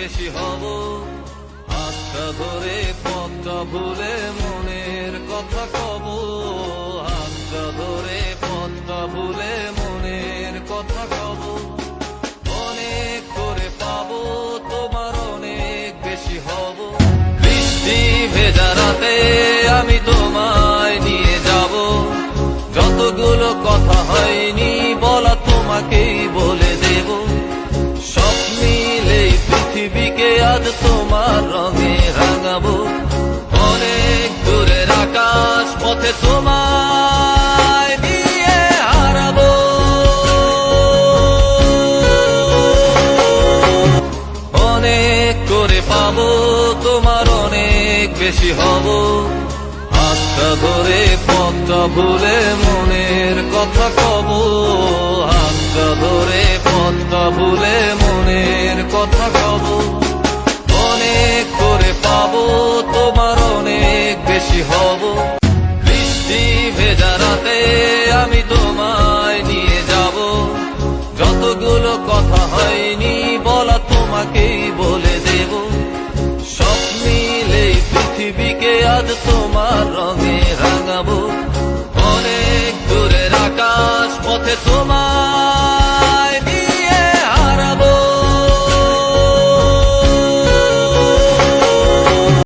বেশি হব। হাতটা ধরে পথটা ভুলে মনের কথা কব। হাতটা ধরে পথটা ভুলে মনের কথা কব। অনেক করে পাবো তোমার অনেক বেশি হব। বৃষ্টি ভেজা রাতে আমি তোমায় নিয়ে যাব। যতগুলো কথা হয়নি বলা তোমাকেই বলে দেব। সব মিলে পৃথিবীকে আজ তোমার রঙে রাঙাবো। অনেক দূরের আকাশ পথে তোমায় নিয়ে হারাবো। অনেক করে পাবো তোমার অনেক বেশি হব। হাতটা ধরে পথটা ভুলে মনের কথা কব। হাতটা ধরে পথটা ভুলে মনের কথা কব। অনেক করে পাবো তোমার অনেক বেশি হব। বৃষ্টি ভেজা রাতে আমি তোমায় নিয়ে যাব। যতগুলো কথা হয়নি বলা তোমাকেই বলে দেব। সব মিলে পৃথিবীকে আজ তোমার রঙে রাঙাবো। অনেক দূরের আকাশ পথে